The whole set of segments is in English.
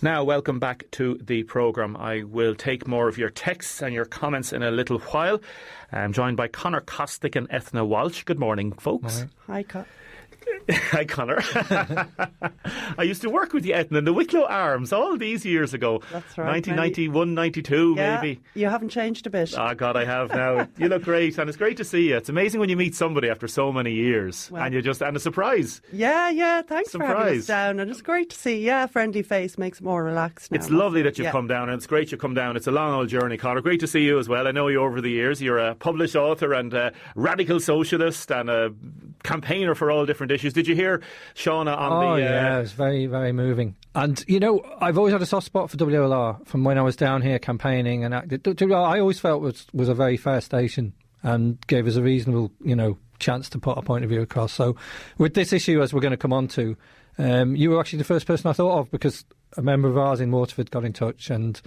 Now, welcome back to the programme. I will take more of your texts and your comments in a little while. I'm joined by Conor Costick and Ethna Walsh. Good morning, folks. Hi, Hi, Conor. I used to work with you, Ethna, in the Wicklow Arms all these years ago. That's right. 1991, 92, maybe. You haven't changed a bit. Oh, God, I have now. You look great, and it's great to see you. It's amazing when you meet somebody after so many years, and a surprise. Yeah, thanks for having us down, and it's great to see. Yeah, friendly face makes it more relaxed now. It's lovely that you've come down, and it's great you've come down. It's a long old journey, Conor. Great to see you as well. I know you over the years. You're a published author and a radical socialist and a campaigner for all different issues. Did you hear Shauna on yeah, it was very, very moving. And, you know, I've always had a soft spot for WLR from when I was down here campaigning and acted. WLR, I always felt was a very fair station and gave us a reasonable, chance to put our point of view across. So with this issue, as we're going to come on to, you were actually the first person I thought of because a member of ours in Waterford got in touch and...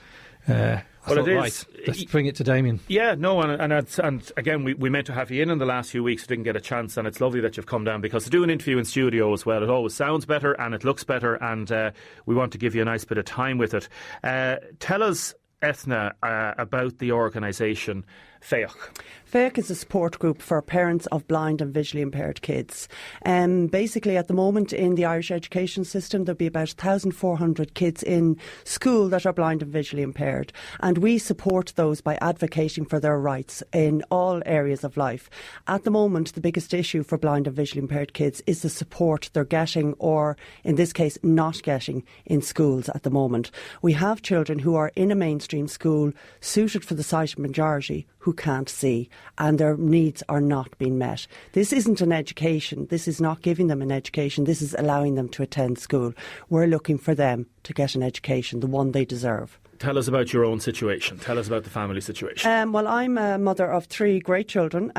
let's bring it to Damien. Yeah, no, and again, we meant to have you in the last few weeks, didn't get a chance, and it's lovely that you've come down because to do an interview in studio as well, it always sounds better and it looks better, and we want to give you a nice bit of time with it. Tell us, Ethna, about the organisation FEAC. FEAC is a support group for parents of blind and visually impaired kids. Basically, at the moment in the Irish education system, there'll be about 1,400 kids in school that are blind and visually impaired. And we support those by advocating for their rights in all areas of life. At the moment, the biggest issue for blind and visually impaired kids is the support they're getting, or in this case, not getting in schools at the moment. We have children who are in a mainstream school suited for the sighted majority who can't see, and their needs are not being met. This isn't an education. This is not giving them an education. This is allowing them to attend school. We're looking for them to get an education, the one they deserve. Tell us about your own situation. Tell us about the family situation. Well, I'm a mother of 3 great children,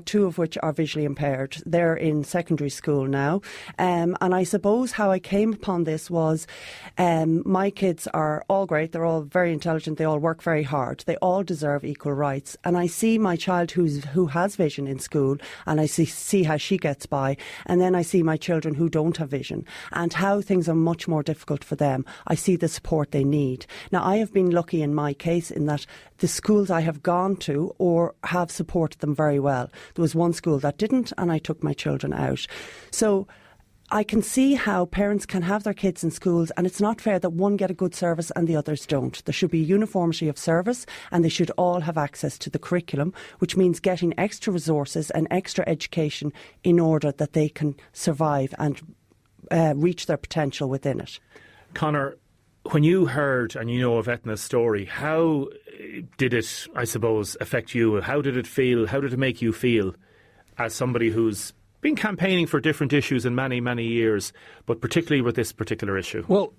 2 of which are visually impaired. They're in secondary school now. And I suppose how I came upon this was my kids are all great. They're all very intelligent. They all work very hard. They all deserve equal rights. And I see my child who has vision in school, and I see how she gets by. And then I see my children who don't have vision and how things are much more difficult for them. I see the support they need. Now, I have been lucky in my case in that the schools I have gone to or have supported them very well. There was one school that didn't, and I took my children out. So I can see how parents can have their kids in schools, and it's not fair that one get a good service and the others don't. There should be uniformity of service, and they should all have access to the curriculum, which means getting extra resources and extra education in order that they can survive and reach their potential within it. Conor, when you heard and you know of Ethna's story, how did it, I suppose, affect you? How did it feel? How did it make you feel as somebody who's been campaigning for different issues in many, many years, but particularly with this particular issue? Well,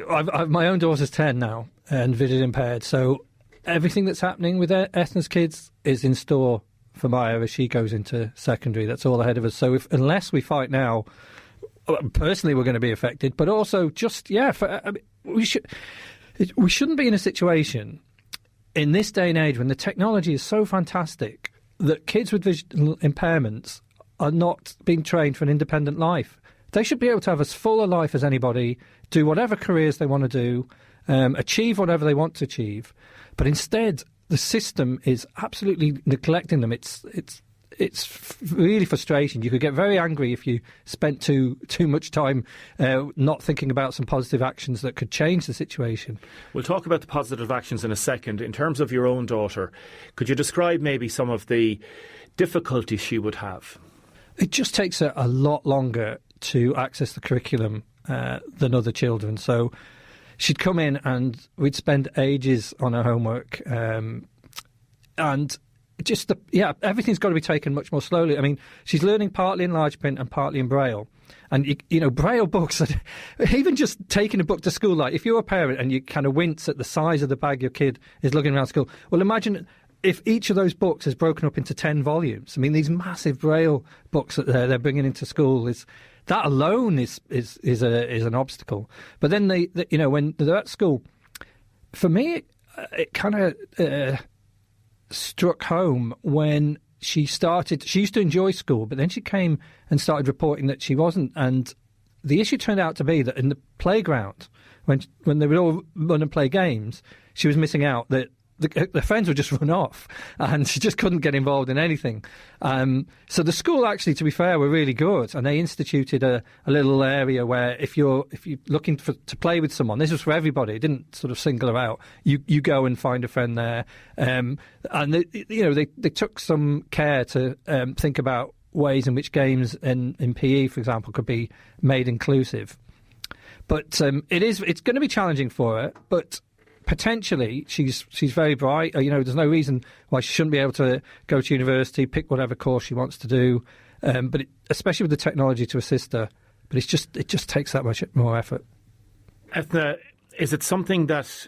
I've my own daughter's 10 now and visually impaired, so everything that's happening with Ethna's kids is in store for Maya as she goes into secondary. That's all ahead of us. So unless we fight now, personally we're going to be affected, but also just, we shouldn't be in a situation in this day and age when the technology is so fantastic that kids with visual impairments are not being trained for an independent life. They should be able to have as full a life as anybody, do whatever careers they want to do, achieve whatever they want to achieve. But instead, the system is absolutely neglecting them. It's really frustrating. You could get very angry if you spent too much time not thinking about some positive actions that could change the situation. We'll talk about the positive actions in a second. In terms of your own daughter, could you describe maybe some of the difficulties she would have? It just takes her a lot longer to access the curriculum than other children. So she'd come in and we'd spend ages on her homework and just everything's got to be taken much more slowly. I mean, she's learning partly in large print and partly in Braille. And, Braille books, even just taking a book to school, like if you're a parent and you kind of wince at the size of the bag your kid is lugging around school, well, imagine if each of those books is broken up into 10 volumes. I mean, these massive Braille books that they're bringing into school, that alone is an obstacle. But then when they're at school, for me, it kind of struck home when she used to enjoy school, but then she came and started reporting that she wasn't. And the issue turned out to be that in the playground, when they would all run and play games, she was missing out that the friends would just run off, and she just couldn't get involved in anything. So the school, actually, to be fair, were really good, and they instituted a little area where if you're looking to play with someone, this was for everybody. It didn't sort of single her out. You go and find a friend there, and they took some care to think about ways in which games in PE, for example, could be made inclusive. But it's going to be challenging for her, but potentially she's very bright. There's no reason why she shouldn't be able to go to university, pick whatever course she wants to do, especially with the technology to assist her. But it just takes that much more effort. Ethna, is it something that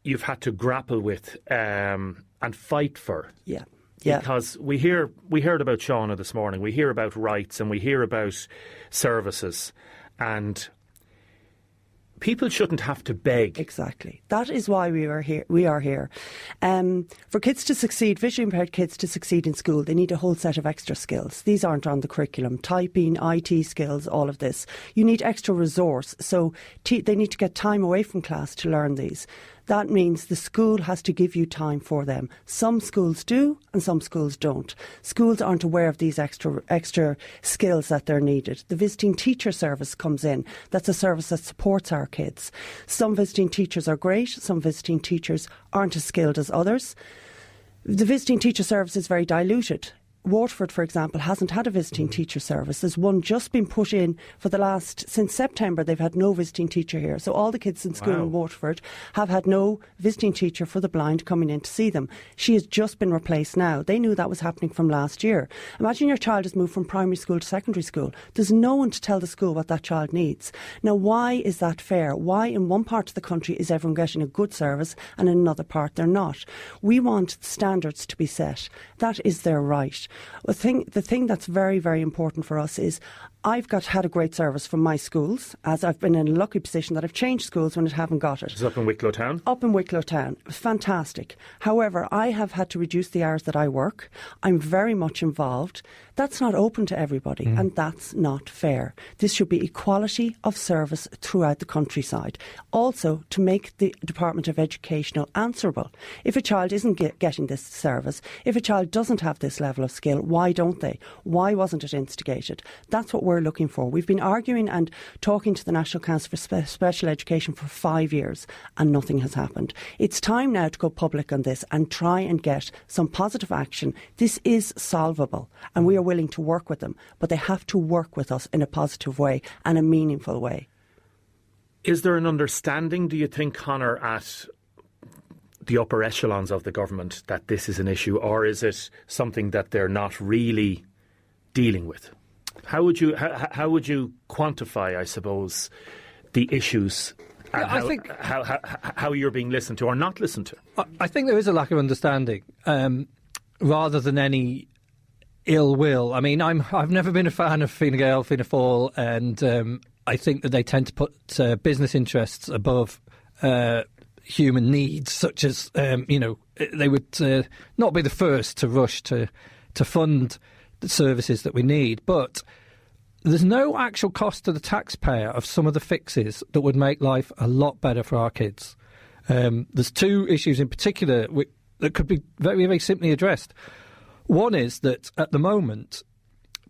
you've had to grapple with and fight for? Yeah. Because we heard about Shauna this morning. We hear about rights and we hear about services, and people shouldn't have to beg. Exactly. That is why we are here. For kids to succeed, visually impaired kids to succeed in school, they need a whole set of extra skills. These aren't on the curriculum. Typing, IT skills, all of this. You need extra resource. So they need to get time away from class to learn these. That means the school has to give you time for them. Some schools do and some schools don't. Schools aren't aware of these extra skills that they're needed. The visiting teacher service comes in. That's a service that supports our kids. Some visiting teachers are great. Some visiting teachers aren't as skilled as others. The visiting teacher service is very diluted. Waterford, for example, hasn't had a visiting teacher service. There's one just been put in since September. They've had no visiting teacher here. So all the kids in school in Waterford have had no visiting teacher for the blind coming in to see them. She has just been replaced now. They knew that was happening from last year. Imagine your child has moved from primary school to secondary school. There's no one to tell the school what that child needs. Now, why is that fair? Why in one part of the country is everyone getting a good service and in another part they're not? We want standards to be set. That is their right. The thing that's very, very important for us is I've had a great service from my schools, as I've been in a lucky position that I've changed schools when I haven't got it. It's up in Wicklow Town? Up in Wicklow Town. It was fantastic. However, I have had to reduce the hours that I work. I'm very much involved. That's not open to everybody, and that's not fair. This should be equality of service throughout the countryside. Also, to make the Department of Education answerable. If a child isn't getting this service, if a child doesn't have this level of skill, why don't they? Why wasn't it instigated? That's what we're looking for. We've been arguing and talking to the National Council for Special Education for 5 years, and nothing has happened. It's time now to go public on this and try and get some positive action. This is solvable, and we are willing to work with them, but they have to work with us in a positive way and a meaningful way. Is there an understanding, do you think, Conor, at the upper echelons of the government that this is an issue, or is it something that they're not really dealing with? How would you quantify, I suppose, the issues and how you're being listened to or not listened to? I think there is a lack of understanding rather than any ill will. I mean, I've never been a fan of Fine Gael, Fianna Fáil, and I think that they tend to put business interests above human needs, such as they would not be the first to rush to fund the services that we need, but there's no actual cost to the taxpayer of some of the fixes that would make life a lot better for our kids. There's two issues in particular that could be very, very simply addressed. One is that at the moment,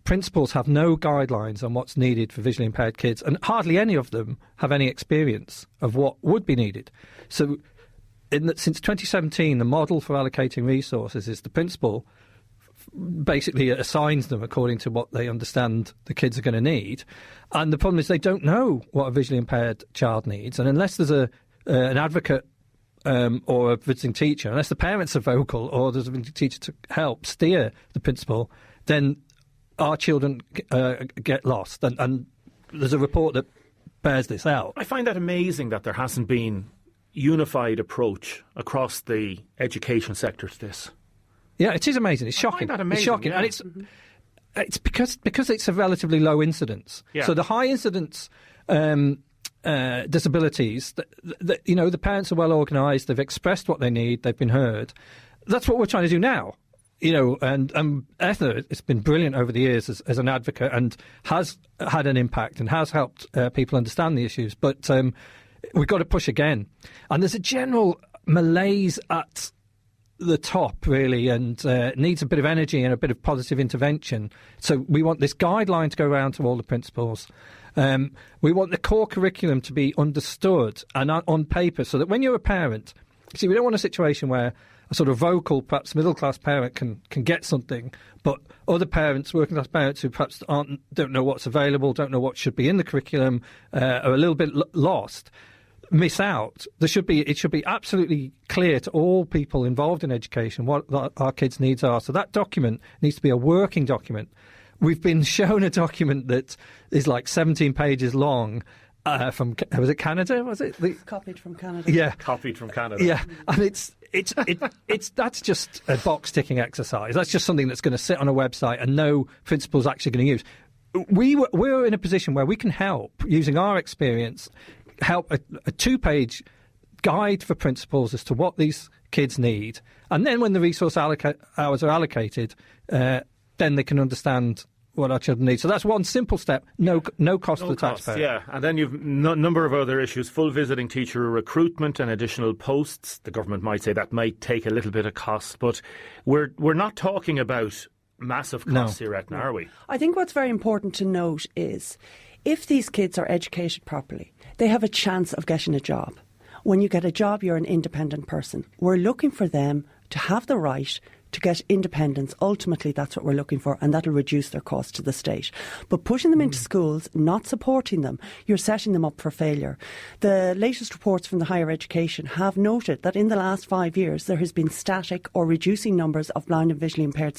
principals have no guidelines on what's needed for visually impaired kids, and hardly any of them have any experience of what would be needed. So since 2017, the model for allocating resources is the principal basically assigns them according to what they understand the kids are going to need. And the problem is they don't know what a visually impaired child needs. And unless there's an advocate or a visiting teacher, unless the parents are vocal or there's a visiting teacher to help steer the principal, then our children get lost. And there's a report that bears this out. I find that amazing that there hasn't been unified approach across the education sector to this. Yeah, it is amazing. It's shocking. I find that amazing. It's shocking, and it's because it's a relatively low incidence. Yeah. So the high incidence disabilities, the parents are well organised. They've expressed what they need. They've been heard. That's what we're trying to do now. And Ethna has been brilliant over the years as an advocate and has had an impact and has helped people understand the issues. But we've got to push again. And there's a general malaise at the top, really, and needs a bit of energy and a bit of positive intervention. So we want this guideline to go around to all the principals. We want the core curriculum to be understood and on paper, so that when you're a parent, see, we don't want a situation where a sort of vocal, perhaps middle-class parent can get something, but other parents, working-class parents who perhaps don't know what's available, don't know what should be in the curriculum, are a little bit lost, miss out. It should be absolutely clear to all people involved in education what our kids' needs are. So that document needs to be a working document. We've been shown a document that is like 17 pages long. From, was it Canada? Was it copied from Canada? Yeah, copied from Canada. Yeah, and it's that's just a box ticking exercise. That's just something that's going to sit on a website and no principal's actually going to use. We're in a position where we can help, using our experience, help a 2-page guide for principals as to what these kids need, and then when the resource hours are allocated, then they can understand what our children need. So that's one simple step, no cost to the taxpayer. Yeah, and then you've a number of other issues, full visiting teacher recruitment and additional posts. The government might say that might take a little bit of cost, but we're not talking about massive costs here, Etna, are we? I think what's very important to note is if these kids are educated properly, they have a chance of getting a job. When you get a job, you're an independent person. We're looking for them to have the right to get independence. Ultimately, that's what we're looking for, and that'll reduce their cost to the state. But pushing them into schools, not supporting them, you're setting them up for failure. The latest reports from the higher education have noted that in the last 5 years, there has been static or reducing numbers of blind and visually impaired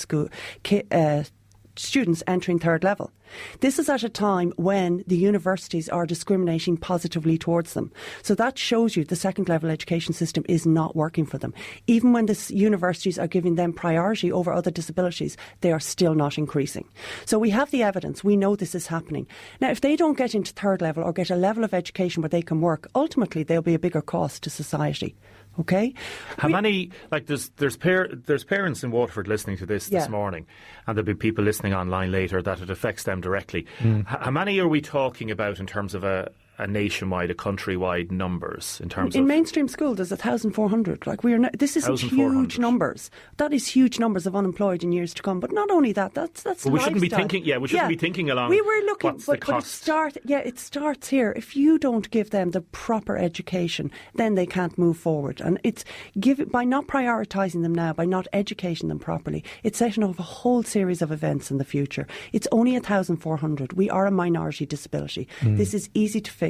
students entering third level. This is at a time when the universities are discriminating positively towards them. So that shows you the second level education system is not working for them. Even when the universities are giving them priority over other disabilities, they are still not increasing. So we have the evidence. We know this is happening. Now, if they don't get into third level or get a level of education where they can work, ultimately they'll be a bigger cost to society. Okay. How many, like there's parents in Waterford listening to this morning, and there'll be people listening online later that it affects them directly. How many are we talking about in terms of a nationwide, a countrywide numbers in terms in mainstream school? There's 1,400. Like this isn't huge numbers. That is huge numbers of unemployed in years to come. But not only that, that's but we shouldn't be thinking. Yeah, we shouldn't be thinking along. We were looking, what's the cost? It starts here. If you don't give them the proper education, then they can't move forward. And it's by not prioritising them now, by not educating them properly, it's setting off a whole series of events in the future. It's only 1,400. We are a minority disability. This is easy to fix.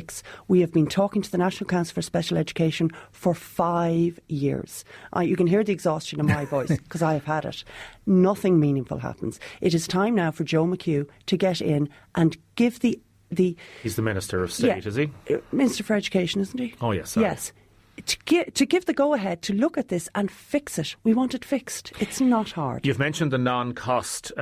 We have been talking to the National Council for Special Education for 5 years. You can hear the exhaustion in my voice because I have had it. Nothing meaningful happens. It is time now for Joe McHugh to get in and give the He's the Minister of State, is he? Minister for Education, isn't he? Oh, yes. Sorry. Yes. To give the go-ahead to look at this and fix it. We want it fixed. It's not hard. You've mentioned the non-cost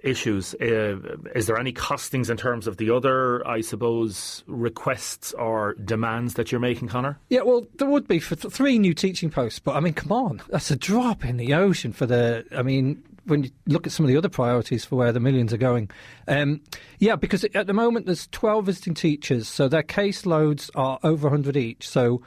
issues. Is there any costings in terms of the other, I suppose, requests or demands that you're making, Conor? Yeah, well, there would be for 3 new teaching posts. But, I mean, come on. That's a drop in the ocean for when you look at some of the other priorities for where the millions are going. Because at the moment there's 12 visiting teachers, so their caseloads are over 100 each. So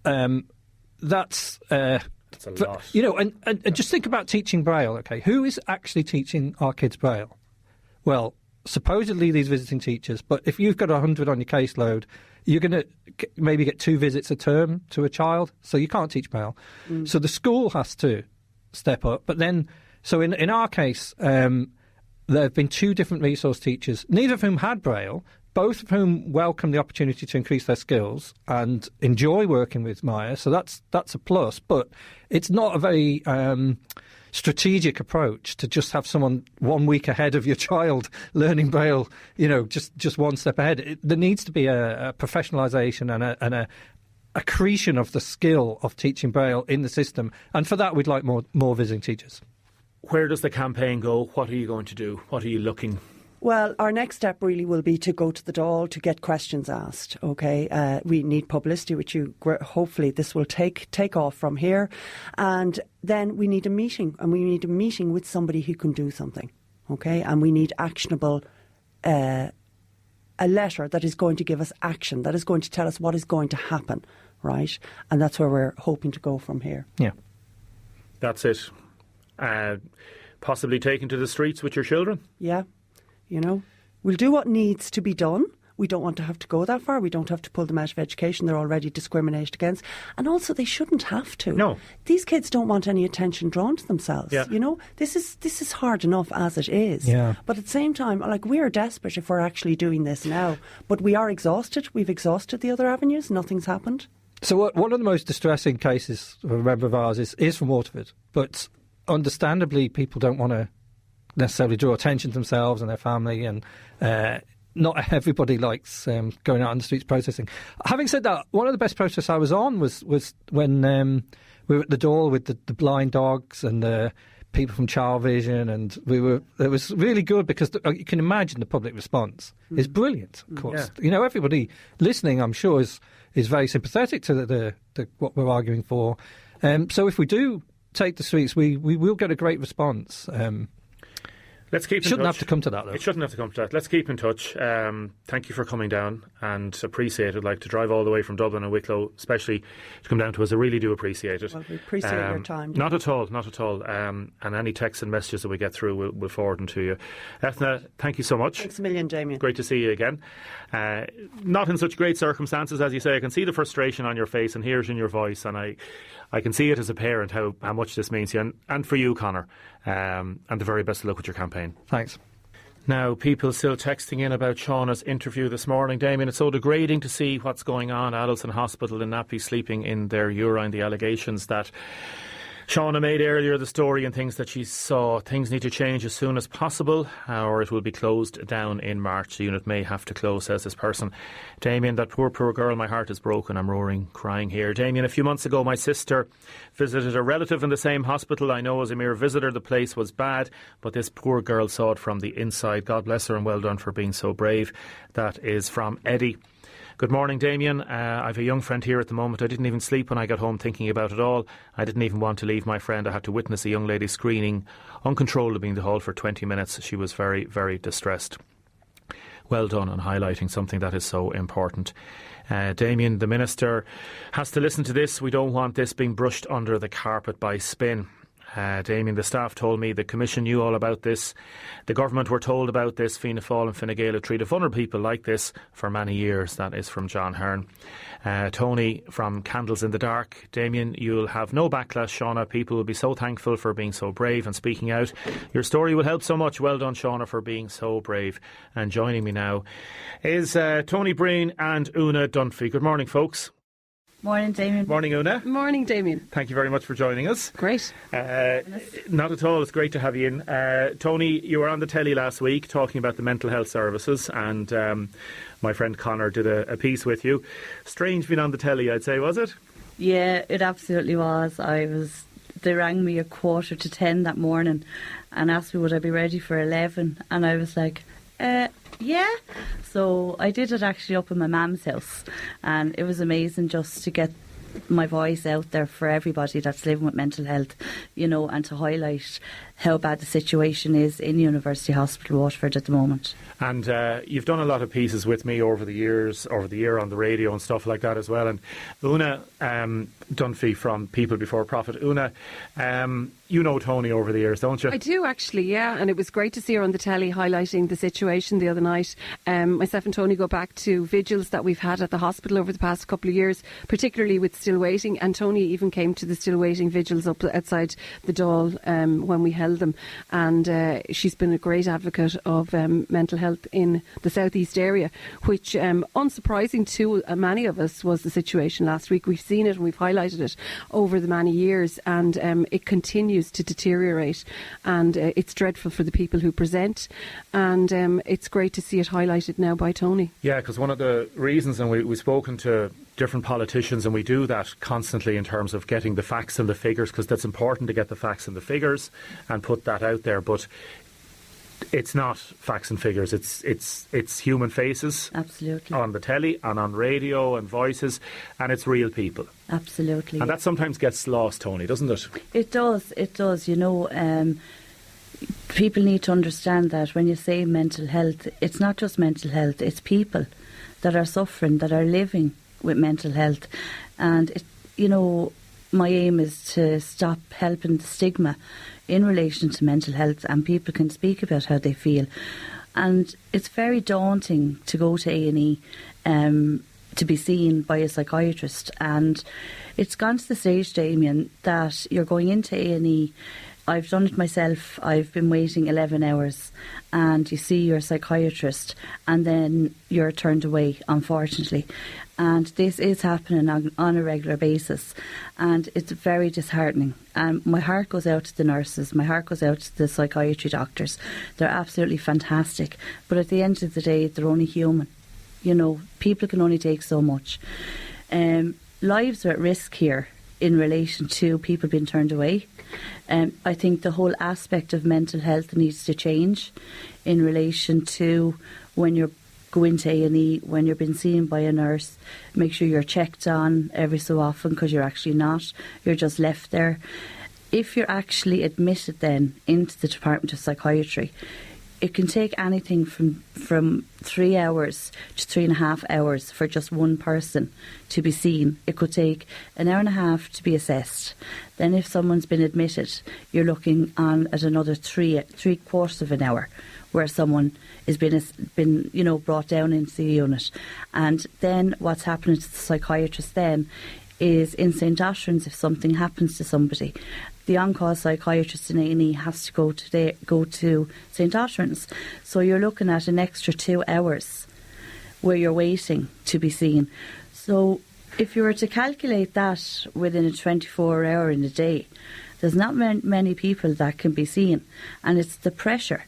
that's a lot. And just think about teaching Braille, OK? Who is actually teaching our kids Braille? Well, supposedly these visiting teachers, but if you've got 100 on your caseload, you're going to maybe get 2 visits a term to a child, so you can't teach Braille. So the school has to step up. But then, so in our case, there have been 2 different resource teachers, neither of whom had Braille, both of whom welcome the opportunity to increase their skills and enjoy working with Maya. So that's a plus. But it's not a very strategic approach to just have someone 1 week ahead of your child learning Braille, just one step ahead. There needs to be a professionalisation and a accretion of the skill of teaching Braille in the system. And for that, we'd like more visiting teachers. Where does the campaign go? What are you going to do? What are you looking? Well, our next step really will be to go to the Dáil to get questions asked, OK? We need publicity, which hopefully this will take off from here. And then we need a meeting, and we need a meeting with somebody who can do something, OK? And we need actionable a letter that is going to give us action, that is going to tell us what is going to happen, right? And that's where we're hoping to go from here. Yeah. That's it. Possibly taken to the streets with your children? Yeah. You know, we'll do what needs to be done. We don't want to have to go that far. We don't have to pull them out of education. They're already discriminated against. And also, they shouldn't have to. No. These kids don't want any attention drawn to themselves. Yeah. You know, this is hard enough as it is. Yeah. But at the same time, like, we are desperate if we're actually doing this now. But we are exhausted. We've exhausted the other avenues. Nothing's happened. So one of the most distressing cases of a member of ours is from Waterford. But understandably, people don't want to necessarily draw attention to themselves and their family, and not everybody likes going out on the streets protesting. Having said that, one of the best protests I was on was when we were at the door with the blind dogs and the people from Child Vision, and it was really good because you can imagine the public response is brilliant. Of course, Yeah. you know, everybody listening, I'm sure, is very sympathetic to the what we're arguing for. So if we do take the streets, we will get a great response. Let's keep in touch. Shouldn't have to come to that, though. It shouldn't have to come to that. Let's keep in touch. Thank you for coming down, and appreciate it. Like, to drive all the way from Dublin and Wicklow, especially to come down to us, I really do appreciate it. Well, we appreciate your time. Not at all, not at all. And any texts and messages that we get through, we'll forward them to you. Ethna, thank you so much. Thanks a million, Damien. Great to see you again. Not in such great circumstances, as you say. I can see the frustration on your face and hear it in your voice, and I can see it as a parent how much this means to you, and for you, Conor. And the very best of luck with your campaign. Thanks. Now, people still texting in about Shauna's interview this morning. Damien, it's so degrading to see what's going on. Adults in hospital in nappies sleeping in their urine. The allegations that Shauna made earlier, the story and things that she saw. Things need to change as soon as possible, or it will be closed down in March. The unit may have to close, says this person. Damien, that poor girl, my heart is broken. I'm roaring, crying here. Damien, a few months ago, my sister visited a relative in the same hospital. I know as a mere visitor the place was bad, but this poor girl saw it from the inside. God bless her and well done for being so brave. That is from Eddie. Good morning, Damien. I have a young friend here at the moment. I didn't even sleep when I got home thinking about it all. I didn't even want to leave my friend. I had to witness a young lady screaming uncontrollably in the hall for 20 minutes. She was very, very distressed. Well done on highlighting something that is so important. Damien, the Minister, has to listen to this. We don't want this being brushed under the carpet by spin. Damien, the staff told me the Commission knew all about this. The government were told about this. Fianna Fáil and Fine Gael have treated vulnerable people like this for many years. That is from John Hearn. Tony from Candles in the Dark. Damien, you'll have no backlash, Shauna. People will be so thankful for being so brave and speaking out. Your story will help so much. Well done, Shauna, for being so brave. And joining me now is Tony Breen and Una Dunphy. Good morning, folks. Morning, Damien. Morning, Una. Morning, Damien. Thank you very much for joining us. Great. Not at all. It's great to have you in. Tony, you were on the telly last week talking about the mental health services, and my friend Conor did a piece with you. Strange being on the telly, I'd say, was it? Yeah, it absolutely was. They rang me 9:45 that morning and asked me would I be ready for 11, and I was like, yeah. So I did it actually up in my mum's house, and it was amazing just to get my voice out there for everybody that's living with mental health, you know, and to highlight how bad the situation is in University Hospital Waterford at the moment. And you've done a lot of pieces with me over the year on the radio and stuff like that as well. And Una Dunphy from People Before Profit. Una, you know Tony over the years, don't you? I do, actually, yeah. And it was great to see her on the telly highlighting the situation the other night. Myself and Tony go back to vigils that we've had at the hospital over the past couple of years, particularly with still waiting. And Tony even came to the still waiting vigils up outside the Dáil when we held them. And she's been a great advocate of mental health in the southeast area, which, unsurprising to many of us, was the situation last week. We've seen it and we've highlighted it over the many years, and it continues to deteriorate, and it's dreadful for the people who present, and it's great to see it highlighted now by Tony. Yeah, because one of the reasons, and we've spoken to different politicians, and we do that constantly in terms of getting the facts and the figures, because that's important to get the facts and the figures and put that out there, but it's not facts and figures, it's human faces. Absolutely. On the telly and on radio and voices, and it's real people. Absolutely. And that sometimes gets lost, Tony, doesn't it? It does, you know. people need to understand that when you say mental health, it's not just mental health, it's people that are suffering, that are living with mental health. And, my aim is to stop helping the stigma in relation to mental health, and people can speak about how they feel. And it's very daunting to go to A&E to be seen by a psychiatrist. And it's gone to the stage, Damien, that you're going into A&E. I've done it myself. I've been waiting 11 hours and you see your psychiatrist and then you're turned away, unfortunately. And this is happening on a regular basis and it's very disheartening. And my heart goes out to the nurses, my heart goes out to the psychiatry doctors. They're absolutely fantastic. But at the end of the day, they're only human. People can only take so much. Lives are at risk here in relation to people being turned away. I think the whole aspect of mental health needs to change in relation to when you're going to A&E, when you're being seen by a nurse. Make sure you're checked on every so often, because you're actually not. You're just left there. If you're actually admitted then into the Department of Psychiatry, it can take anything from 3 hours to 3.5 hours for just one person to be seen. It could take an hour and a half to be assessed. Then if someone's been admitted, you're looking on at another three-quarters of an hour where someone has been brought down into the unit. And then what's happening to the psychiatrist then is in St. Othran's, if something happens to somebody, the on-call psychiatrist in A&E has to go to St. Othran's. So you're looking at an extra 2 hours where you're waiting to be seen. So if you were to calculate that within a 24-hour in a day, there's not many people that can be seen. And it's the pressure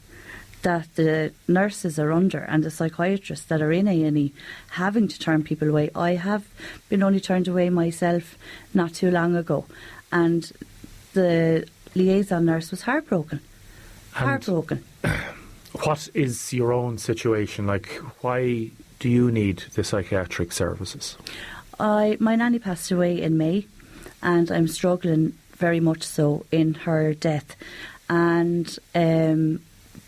that the nurses are under and the psychiatrists that are in A&E having to turn people away. I have been only turned away myself not too long ago. And the liaison nurse was heartbroken. Heartbroken. What is your own situation like? Why do you need the psychiatric services? My nanny passed away in May, and I'm struggling very much so in her death. And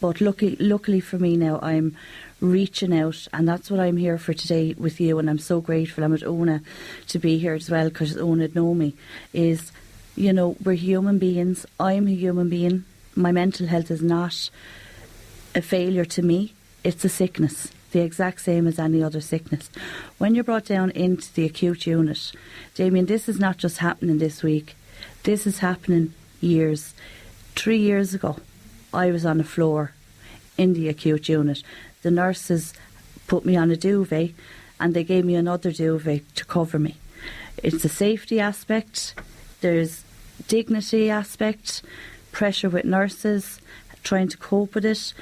but luckily for me now, I'm reaching out, and that's what I'm here for today with you. And I'm so grateful. I'm with Una to be here as well, because Una know me. Is we're human beings. I'm a human being. My mental health is not a failure to me. It's a sickness, the exact same as any other sickness. When you're brought down into the acute unit, Damien, this is not just happening this week. This is happening years. 3 years ago, I was on the floor in the acute unit. The nurses put me on a duvet and they gave me another duvet to cover me. It's a safety aspect. There's dignity aspect, pressure with nurses, trying to cope with it.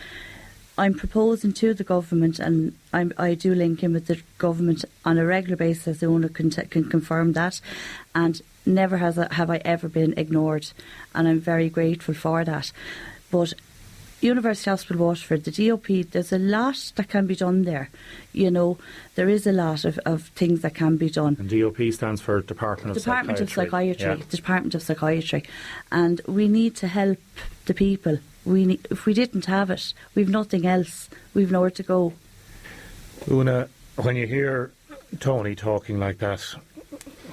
I'm proposing to the government, and I do link in with the government on a regular basis, as the owner can confirm that, and never have I ever been ignored, and I'm very grateful for that. But University Hospital Waterford, the DOP, there's a lot that can be done there. There is a lot of things that can be done. And DOP stands for Department of Psychiatry. Yeah. The Department of Psychiatry. And we need to help the people. If we didn't have it, we've nothing else. We've nowhere to go. Una, when you hear Tony talking like that,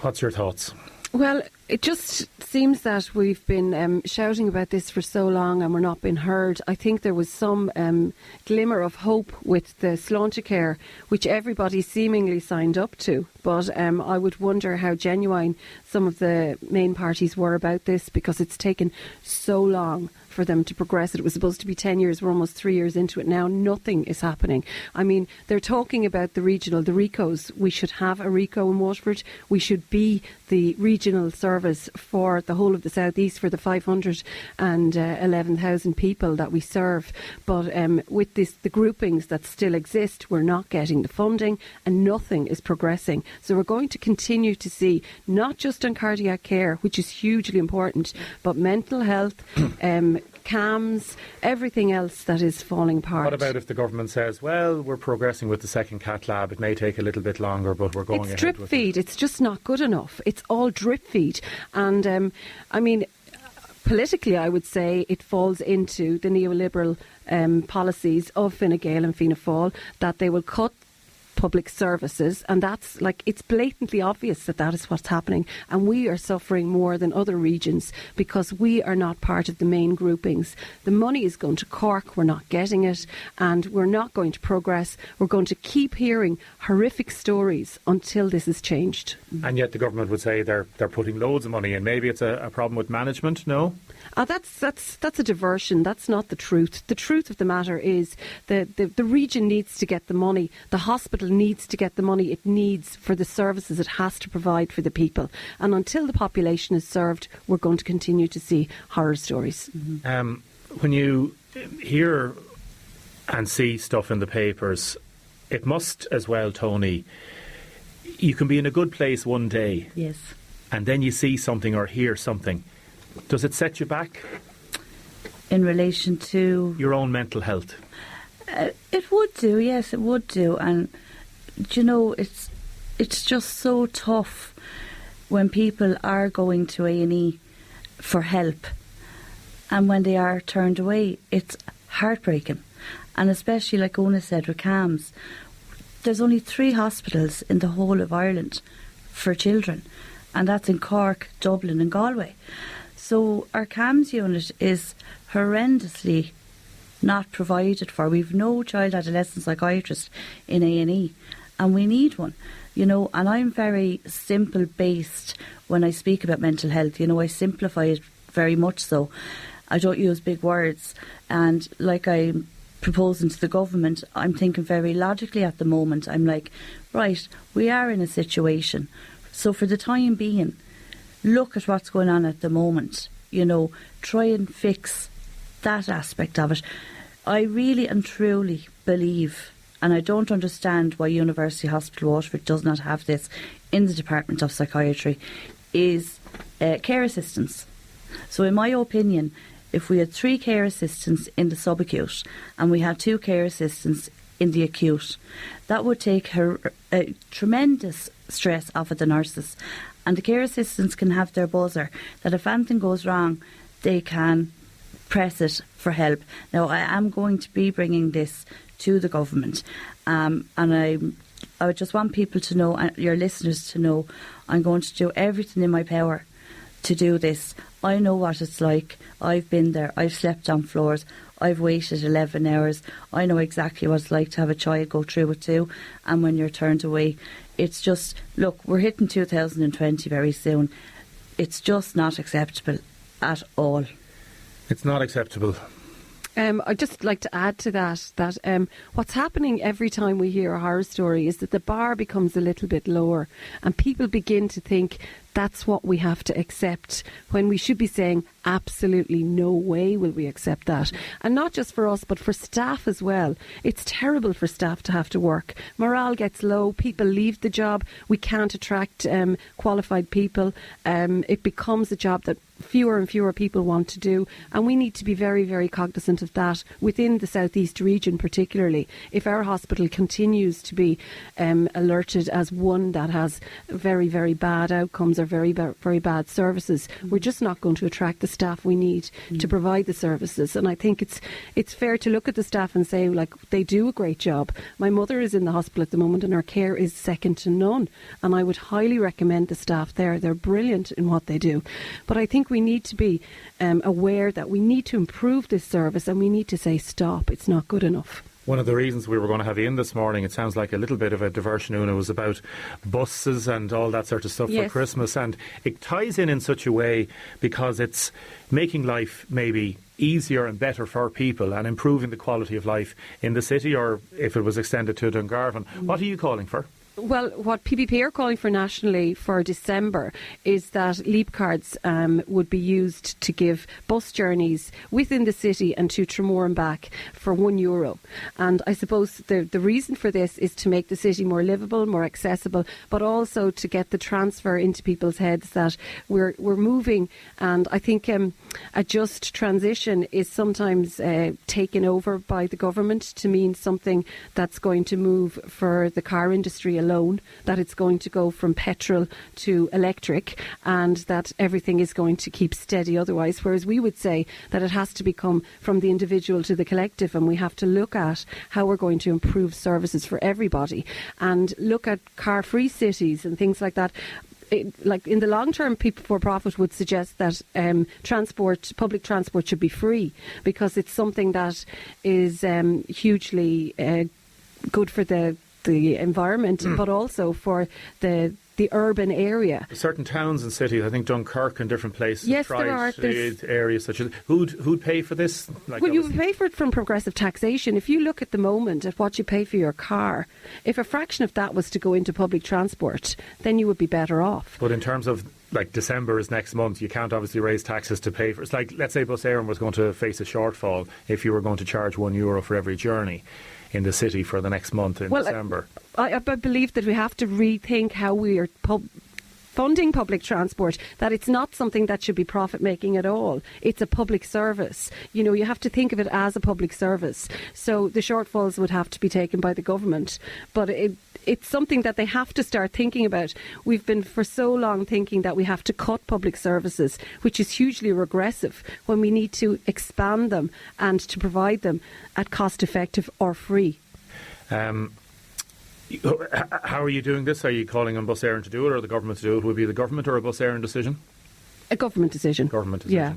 what's your thoughts? Well, it just seems that we've been shouting about this for so long and we're not being heard. I think there was some glimmer of hope with the Sláintecare, which everybody seemingly signed up to. But I would wonder how genuine some of the main parties were about this, because it's taken so long for them to progress it. It was supposed to be 10 years. We're almost 3 years into it now. Nothing is happening. I mean, they're talking about the regional, the RICOs. We should have a RICO in Waterford. We should be the regional service for the whole of the South East, for the 511,000 people that we serve. But with the groupings that still exist, we're not getting the funding and nothing is progressing. So we're going to continue to see, not just on cardiac care, which is hugely important, but mental health, CAMS, everything else that is falling apart. What about if the government says, well, we're progressing with the second cath lab, it may take a little bit longer, but we're going ahead with it? It's drip feed. It's just not good enough. It's all drip feed. And, politically, I would say it falls into the neoliberal policies of Fine Gael and Fianna Fáil, that they will cut public services, and that's like, it's blatantly obvious that is what's happening, and we are suffering more than other regions because we are not part of the main groupings. The money is going to Cork, we're not getting it, and we're not going to progress. We're going to keep hearing horrific stories until this is changed. And yet the government would say they're putting loads of money in. Maybe it's a problem with management, no? That's a diversion. That's not the truth. The truth of the matter is the region needs to get the money. The hospital needs to get the money it needs for the services it has to provide for the people. And until the population is served, we're going to continue to see horror stories. When you hear and see stuff in the papers, it must as well, Tony, you can be in a good place one day. Yes. And then you see something or hear something. Does it set you back? In relation to your own mental health? It would do, yes, it would do. And, you know, it's just so tough when people are going to A&E for help, and when they are turned away, it's heartbreaking. And especially, like Ona said, with CAMHS, there's only 3 hospitals in the whole of Ireland for children, and that's in Cork, Dublin and Galway. So our CAMHS unit is horrendously not provided for. We've no child adolescent psychiatrist in A&E, and we need one, you know. And I'm very simple based when I speak about mental health. You know, I simplify it very much so. I don't use big words, and like I'm proposing to the government, I'm thinking very logically at the moment. I'm like, right, we are in a situation, so for the time being, look at what's going on at the moment, you know, try and fix that aspect of it. I really and truly believe, and I don't understand why University Hospital Waterford does not have this in the Department of Psychiatry, is care assistants. So in my opinion, if we had 3 care assistants in the subacute and we had 2 care assistants in the acute, that would take tremendous stress off of the nurses. And the care assistants can have their buzzer that if anything goes wrong, they can press it for help. Now, I am going to be bringing this to the government, and I would just want people to know, and your listeners to know, I'm going to do everything in my power to do this. I know what it's like. I've been there. I've slept on floors. I've waited 11 hours. I know exactly what it's like to have a child go through it too. And when you're turned away, it's just, look, we're hitting 2020 very soon. It's just not acceptable at all. It's not acceptable. I'd just like to add to that what's happening every time we hear a horror story is that the bar becomes a little bit lower and people begin to think that's what we have to accept, when we should be saying absolutely no way will we accept that. And not just for us, but for staff as well. It's terrible for staff to have to work. Morale gets low, people leave the job, we can't attract qualified people. It becomes a job that fewer and fewer people want to do, and we need to be very, very cognizant of that within the South East region particularly. If our hospital continues to be alerted as one that has very, very bad outcomes or very bad services, we're just not going to attract the staff we need to provide the services. And I think it's fair to look at the staff and say, like, they do a great job. My mother is in the hospital at the moment and her care is second to none, and I would highly recommend the staff there. They're brilliant in what they do. But I think we need to be aware that we need to improve this service, and we need to say stop, it's not good enough. One of the reasons we were going to have you in this morning, it sounds like a little bit of a diversion, Una, was about buses and all that sort of stuff for Christmas, and it ties in such a way because it's making life maybe easier and better for people and improving the quality of life in the city, or if it was extended to Dungarvan. What are you calling for? Well, what PPP are calling for nationally for December is that Leap cards would be used to give bus journeys within the city and to Tramore and back for €1. And I suppose the reason for this is to make the city more livable, more accessible, but also to get the transfer into people's heads that we're moving. And I think a just transition is sometimes taken over by the government to mean something that's going to move for the car industry alone, that it's going to go from petrol to electric and that everything is going to keep steady otherwise, whereas we would say that it has to become from the individual to the collective, and we have to look at how we're going to improve services for everybody and look at car-free cities and things like that. Like in the long term, people for profit would suggest that public transport should be free, because it's something that is hugely good for the environment, but also for the urban area. Certain towns and cities, I think Dunkirk and different places, yes, tried there are areas such as who'd pay for this? Well, you would pay for it from progressive taxation. If you look at the moment at what you pay for your car, if a fraction of that was to go into public transport, then you would be better off. But in terms of like December is next month, you can't obviously raise taxes to pay for. It's like, let's say Bus Éireann was going to face a shortfall if you were going to charge €1 for every journey in the city for the next month in December. I believe that we have to rethink how we are funding public transport, that it's not something that should be profit making at all. It's a public service. You know, you have to think of it as a public service. So the shortfalls would have to be taken by the government. But it's something that they have to start thinking about. We've been for so long thinking that we have to cut public services, which is hugely regressive, when we need to expand them and to provide them at cost effective or free. How are you doing this? Are you calling on Bus Éireann to do it or the government to do it? Would it be the government or a Bus Éireann decision? A government decision. Government decision. Yeah.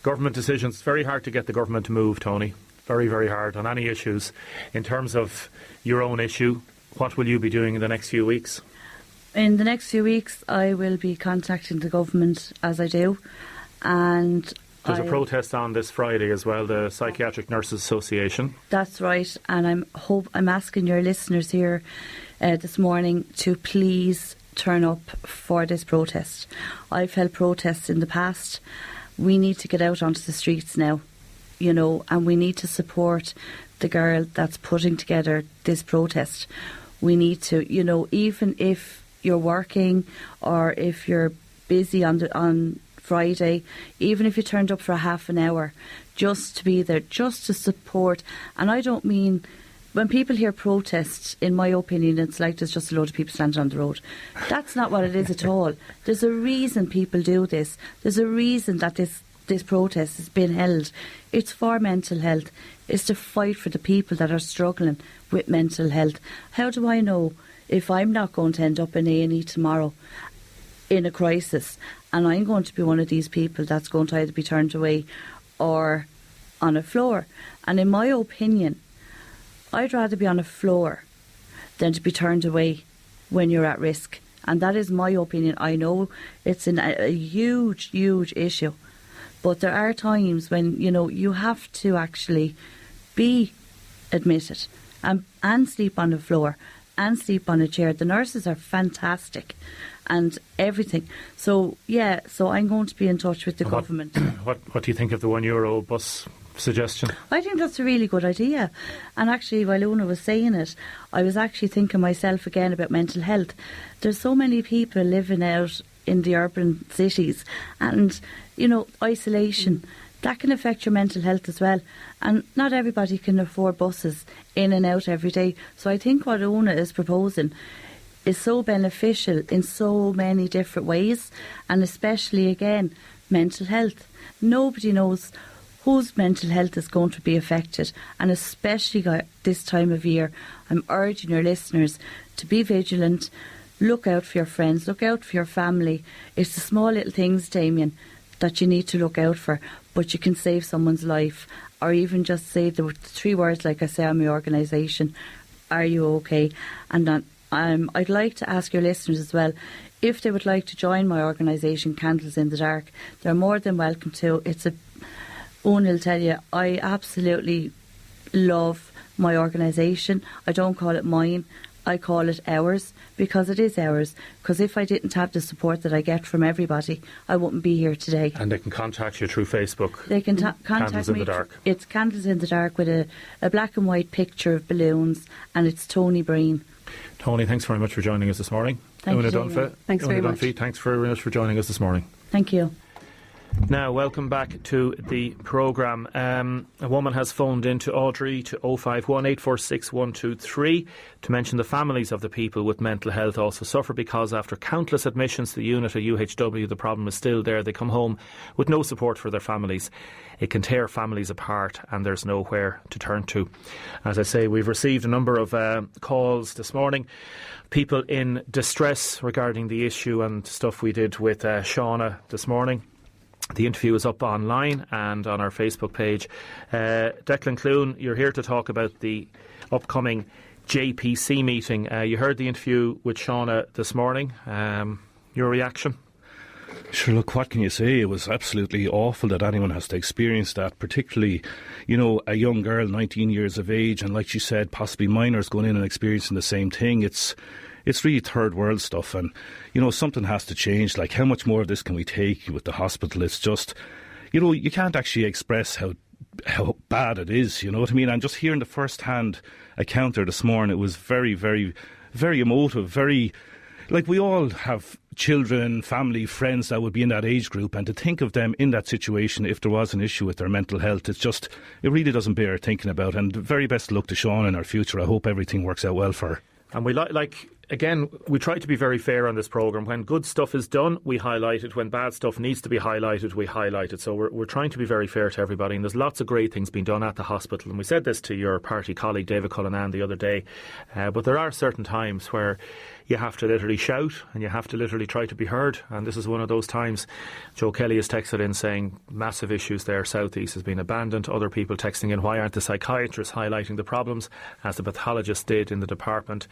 Government decisions. It's very hard to get the government to move, Tony. Very, very hard on any issues. In terms of your own issue, what will you be doing in the next few weeks? In the next few weeks, I will be contacting the government, as I do, and there's a protest on this Friday as well, the Psychiatric Nurses Association. That's right, and I'm asking your listeners here this morning to please turn up for this protest. I've held protests in the past. We need to get out onto the streets now, you know, and we need to support the girl that's putting together this protest. We need to, you know, even if you're working or if you're busy on Friday, even if you turned up for a half an hour, just to be there, just to support. And I don't mean, when people hear protests, in my opinion, it's like there's just a load of people standing on the road. That's not what it is at all. There's a reason people do this. There's a reason that this protest has been held. It's for mental health. It's to fight for the people that are struggling with mental health. How do I know if I'm not going to end up in A&E tomorrow in a crisis and I'm going to be one of these people that's going to either be turned away or on a floor? And in my opinion, I'd rather be on a floor than to be turned away when you're at risk. And that is my opinion. I know it's a huge, huge issue. But there are times when, you know, you have to actually be admitted and sleep on the floor and sleep on a chair. The nurses are fantastic and everything. So, yeah, so I'm going to be in touch with the government. What do you think of the €1 bus suggestion? I think that's a really good idea. And actually, while Una was saying it, I was actually thinking myself again about mental health. There's so many people living out in the urban cities and, you know, isolation, that can affect your mental health as well. And not everybody can afford buses in and out every day. So I think what Una is proposing is so beneficial in so many different ways, and especially, again, mental health. Nobody knows whose mental health is going to be affected, and especially this time of year, I'm urging your listeners to be vigilant. Look out for your friends, look out for your family. It's the small little things, Damien, that you need to look out for, but you can save someone's life, or even just say the 3 words like I say on my organisation, are you okay? And that, I'd like to ask your listeners as well, if they would like to join my organisation, Candles in the Dark, they're more than welcome to. Una will tell you, I absolutely love my organisation. I don't call it mine, I call it ours, because it is ours. Because if I didn't have the support that I get from everybody, I wouldn't be here today. And they can contact you through Facebook. They can contact Candles me. In the Dark. It's Candles in the Dark with a black and white picture of balloons, and it's Tony Breen. Tony, thanks very much for joining us this morning. Thank you, Dunphy, thanks very much. Thanks very much for joining us this morning. Thank you. Now, welcome back to the programme. A woman has phoned into Audrey to 051 846 123 to mention the families of the people with mental health also suffer because after countless admissions to the unit at UHW, the problem is still there. They come home with no support for their families. It can tear families apart and there's nowhere to turn to. As I say, we've received a number of calls this morning, people in distress regarding the issue and stuff we did with Shauna this morning. The interview is up online and on our Facebook page. Declan Clune, you're here to talk about the upcoming JPC meeting. You heard the interview with Shauna this morning. Your reaction? Sure, look, what can you say? It was absolutely awful that anyone has to experience that, particularly, you know, a young girl, 19 years of age, and like she said, possibly minors going in and experiencing the same thing. It's really third world stuff, and, you know, something has to change. Like, how much more of this can we take with the hospital? It's just, you know, you can't actually express how bad it is, you know what I mean? And just hearing the first-hand account there this morning, it was very, very, very emotive, very... Like, we all have children, family, friends that would be in that age group, and to think of them in that situation if there was an issue with their mental health, it's just, it really doesn't bear thinking about. And very best of luck to Sean in our future. I hope everything works out well for her. And we again, we try to be very fair on this programme. When good stuff is done, we highlight it. When bad stuff needs to be highlighted, we highlight it. So we're trying to be very fair to everybody. And there's lots of great things being done at the hospital. And we said this to your party colleague, David Cullinan, the other day. But there are certain times where you have to literally shout and you have to literally try to be heard. And this is one of those times. Joe Kelly has texted in saying massive issues there. South East has been abandoned. Other people texting in, why aren't the psychiatrists highlighting the problems as the pathologists did in the department?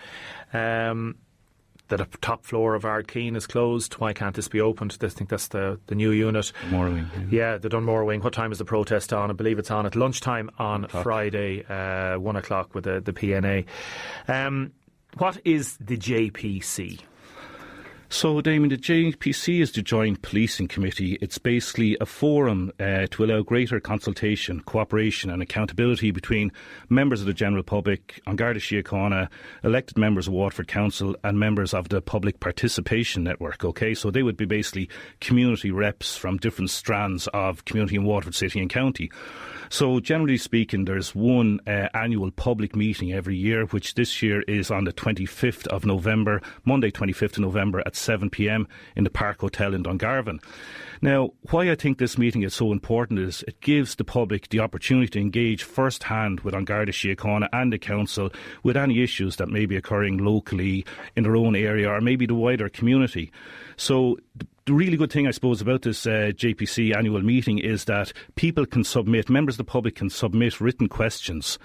The top floor of Ardkeen is closed. Why can't this be opened? I think that's the new unit. Dunmore wing. Yeah, the Dunmore wing. What time is the protest on? I believe it's on at lunchtime on Friday, 1 o'clock with the PNA. What is the JPC? So, Damien, the JPC is the Joint Policing Committee. It's basically a forum to allow greater consultation, cooperation and accountability between members of the general public, An Garda Síochána, elected members of Waterford Council and members of the Public Participation Network. Okay, so they would be basically community reps from different strands of community in Waterford City and County. So, generally speaking, there's one annual public meeting every year, which this year is on the 25th of November, Monday 25th of November at 7 p.m. in the Park Hotel in Dungarvan. Now, why I think this meeting is so important is it gives the public the opportunity to engage first-hand with An Garda Síochána and the council with any issues that may be occurring locally in their own area or maybe the wider community. So the really good thing, I suppose, about this JPC annual meeting is that people can submit, members of the public can submit written questions,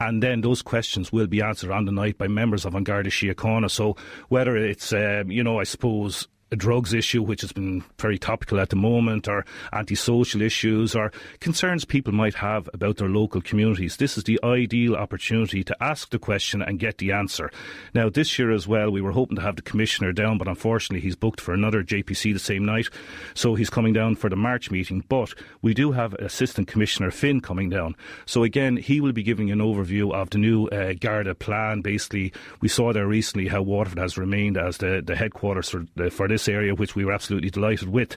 and then those questions will be answered on the night by members of An Garda Síochána. So whether it's, I suppose, a drugs issue, which has been very topical at the moment, or antisocial issues, or concerns people might have about their local communities, this is the ideal opportunity to ask the question and get the answer. Now, this year as well, we were hoping to have the Commissioner down, but unfortunately he's booked for another JPC the same night, so he's coming down for the March meeting. But we do have Assistant Commissioner Finn coming down. So again, he will be giving an overview of the new Garda plan. Basically, we saw there recently how Waterford has remained as the headquarters for this area, which we were absolutely delighted with.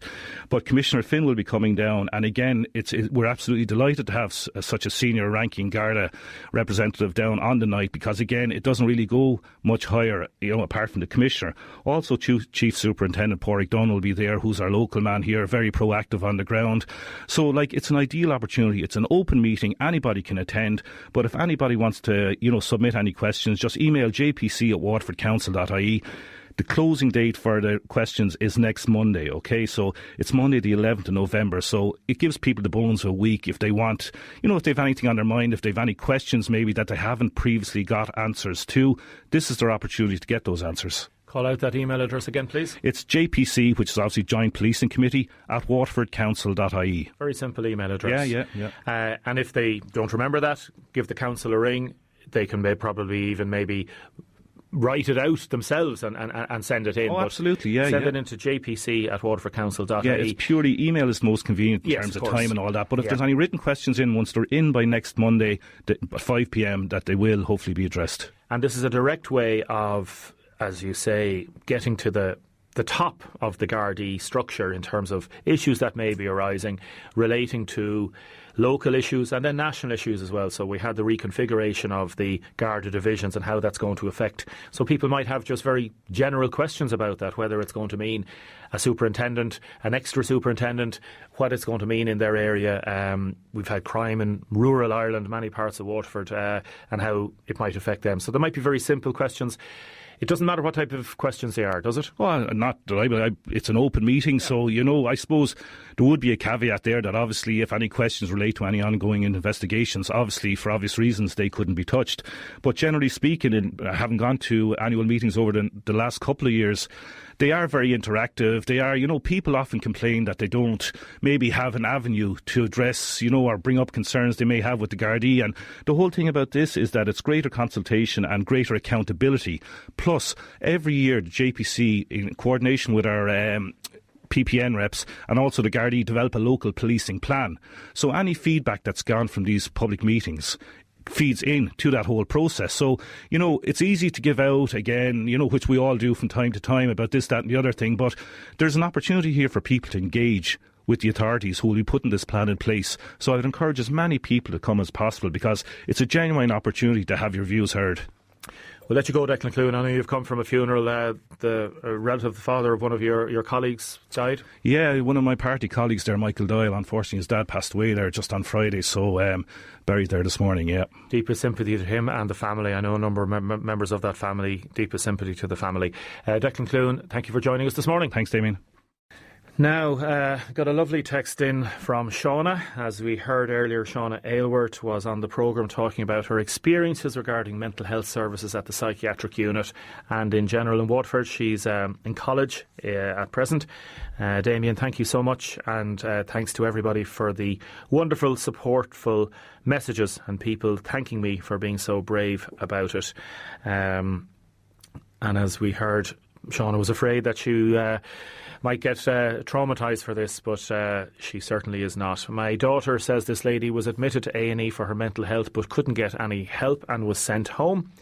But Commissioner Finn will be coming down, and again, we're absolutely delighted to have such a senior ranking Garda representative down on the night, because again, it doesn't really go much higher, apart from the Commissioner. Also, Chief Superintendent Pádraig Dunn will be there, who's our local man here, very proactive on the ground. So, it's an ideal opportunity. It's an open meeting. Anybody can attend. But if anybody wants to, submit any questions, just email jpc@waterfordcouncil.ie. The closing date for the questions is next Monday, okay? So it's Monday the 11th of November. So it gives people the bones of a week if they want, if they've anything on their mind, if they've any questions maybe that they haven't previously got answers to, this is their opportunity to get those answers. Call out that email address again, please. It's JPC, which is obviously Joint Policing Committee, @waterfordcouncil.ie. Very simple email address. Yeah. And if they don't remember that, give the council a ring. They can maybe write it out themselves and send it in. Oh, absolutely, yeah. Send it into jpc@waterfordcouncil.ie. Yeah, it's purely email is the most convenient in terms of time and all that. But if there's any written questions in, once they're in by next Monday, 5 p.m, that they will hopefully be addressed. And this is a direct way of, as you say, getting to the the top of the Gardaí structure in terms of issues that may be arising relating to local issues and then national issues as well. So we had the reconfiguration of the Garda divisions and how that's going to affect. So people might have just very general questions about that, whether it's going to mean a superintendent, an extra superintendent, what it's going to mean in their area. We've had crime in rural Ireland, many parts of Waterford, and how it might affect them. So there might be very simple questions. It doesn't matter what type of questions they are, does it? Well, not that but it's an open meeting, so, I suppose there would be a caveat there that obviously if any questions relate to any ongoing investigations, obviously for obvious reasons they couldn't be touched. But generally speaking, having gone to annual meetings over the last couple of years, they are very interactive. They are, people often complain that they don't maybe have an avenue to address, or bring up concerns they may have with the Gardaí. And the whole thing about this is that it's greater consultation and greater accountability. Plus, every year the JPC, in coordination with our PPN reps and also the Gardaí, develop a local policing plan. So any feedback that's gone from these public meetings feeds in to that whole process. So, it's easy to give out, again, which we all do from time to time about this, that and the other thing, but there's an opportunity here for people to engage with the authorities who will be putting this plan in place. So I would encourage as many people to come as possible because it's a genuine opportunity to have your views heard. We'll let you go, Declan Clune. I know you've come from a funeral. The relative, the father of one of your colleagues, died. Yeah, one of my party colleagues there, Michael Doyle, unfortunately his dad passed away there just on Friday, so buried there this morning, yeah. Deepest sympathy to him and the family. I know a number of members of that family. Deepest sympathy to the family. Declan Clune, thank you for joining us this morning. Thanks, Damien. Now, got a lovely text in from Shauna. As we heard earlier, Shauna Aylward was on the programme talking about her experiences regarding mental health services at the psychiatric unit and in general in Waterford. She's in college at present. Damien, thank you so much, and thanks to everybody for the wonderful, supportful messages and people thanking me for being so brave about it. And as we heard, Shauna was afraid that she might get traumatised for this, but she certainly is not. My daughter says this lady was admitted to A&E for her mental health but couldn't get any help and was sent home.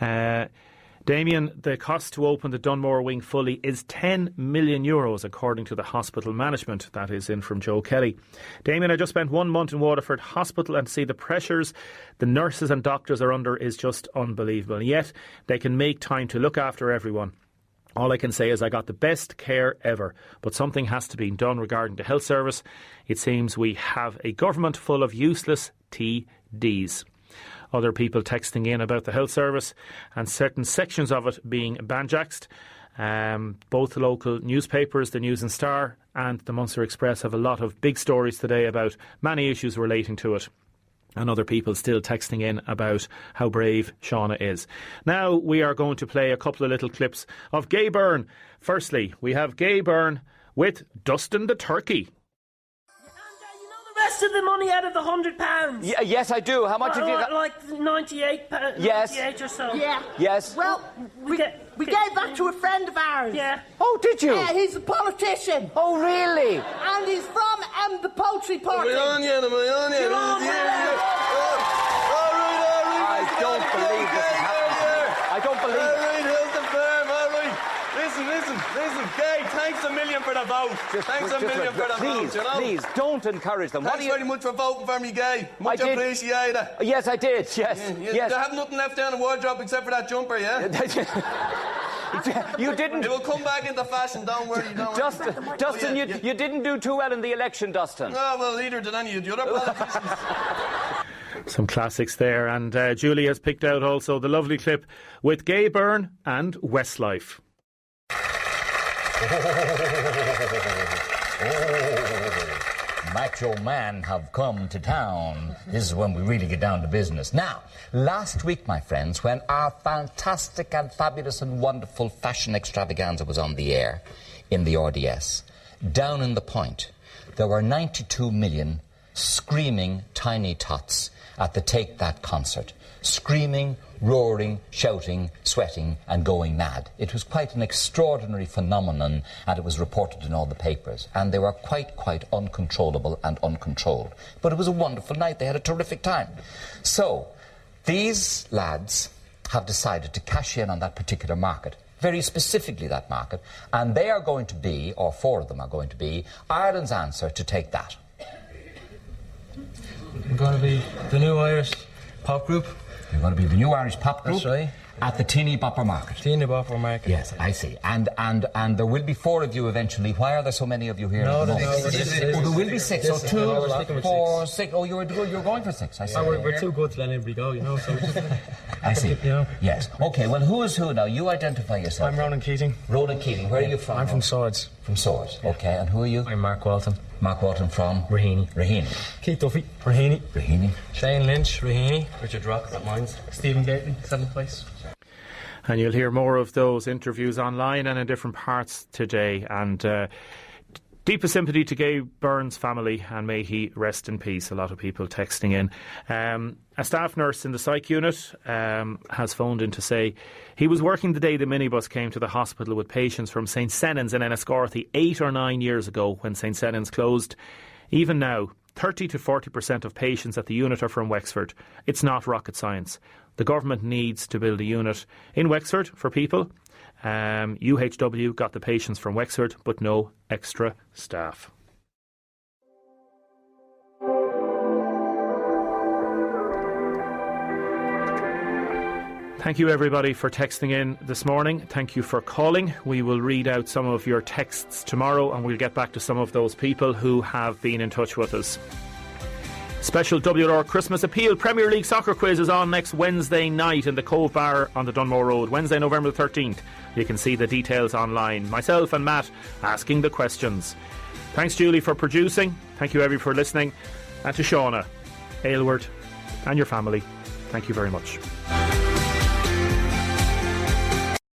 Damien, the cost to open the Dunmore wing fully is €10 million, according to the hospital management. That is in from Joe Kelly. Damien, I just spent 1 month in Waterford Hospital and see the pressures the nurses and doctors are under is just unbelievable. And yet they can make time to look after everyone. All I can say is I got the best care ever, but something has to be done regarding the health service. It seems we have a government full of useless TDs. Other people texting in about the health service and certain sections of it being banjaxed. Both the local newspapers, the News and Star and the Munster Express, have a lot of big stories today about many issues relating to it. And other people still texting in about how brave Shauna is. Now we are going to play a couple of little clips of Gay Byrne. Firstly, we have Gay Byrne with Dustin the Turkey. Rest of the money out of the £100? Yes, I do. How much have you got? Like £98. Yes. 98 or so. Yeah. Yes. Well, we gave that to a friend of ours. Yeah. Oh, did you? Yeah, he's a politician. Oh, really? And he's from the poultry party. I don't believe this is happening. I don't believe it. Listen, Gay, thanks a million for the vote. Thanks a million for the vote, you know? Please, don't encourage them. Thanks very much for voting for me, Gay. Much appreciated. Yes, I did, yes. You have nothing left down the wardrobe except for that jumper, yeah? You didn't... It will come back into fashion, don't worry. Dustin, you didn't do too well in the election, Dustin. Oh, well, neither did any of the other politicians. Some classics there, and Julie has picked out also the lovely clip with Gay Byrne and Westlife. Macho man have come to town. This is when we really get down to business. Now, last week, my friends, when our fantastic and fabulous and wonderful fashion extravaganza was on the air in the RDS, down in the Point, there were 92 million screaming tiny tots at the Take That concert. Screaming, roaring, shouting, sweating and going mad. It was quite an extraordinary phenomenon, and it was reported in all the papers. And they were quite uncontrollable and uncontrolled. But it was a wonderful night. They had a terrific time. So, these lads have decided to cash in on that particular market. very specifically that market, and they are going to be, or 4 of them are going to be, Ireland's answer to take that. We're going to be the new Irish pop group. You're going to be the new Irish pop group. That's right. At the Teeny Bopper Market. Teeny Bopper Market. Yes, I see. And there will be 4 of you eventually. Why are there so many of you here? No, at the moment? there will be 6. So 2, 4, 6. Oh, you're going for 6. I see. We're too good to let anybody go, you know. So I see. Yes. Okay. Well, who is who now? You identify yourself. I'm Ronan Keating. Ronan Keating. Where are you from? I'm from Swords. From Swords. Okay. And who are you? I'm Mark Walton. Mark Walton from Raheny. Keith Duffy. Raheny. Shane Lynch. Raheny. Richard Rock. At Mines. Stephen Gately. 7th place. And you'll hear more of those interviews online and in different parts today. And deepest sympathy to Gabe Byrne's family, and may he rest in peace. A lot of people texting in. A staff nurse in the psych unit has phoned in to say he was working the day the minibus came to the hospital with patients from St Senan's in Enniscorthy 8 or 9 years ago when St Senan's closed. Even now, 30 to 40% of patients at the unit are from Wexford. It's not rocket science. The government needs to build a unit in Wexford for people. UHW got the patients from Wexford, but no extra staff. Thank you, everybody, for texting in this morning. Thank you for calling. We will read out some of your texts tomorrow, and we'll get back to some of those people who have been in touch with us. Special WR Christmas Appeal Premier League Soccer Quiz is on next Wednesday night in the Cove Bar on the Dunmore Road, Wednesday, November the 13th. You can see the details online. Myself and Matt asking the questions. Thanks, Julie, for producing. Thank you, everybody, for listening. And to Shauna, Aylward, and your family, thank you very much.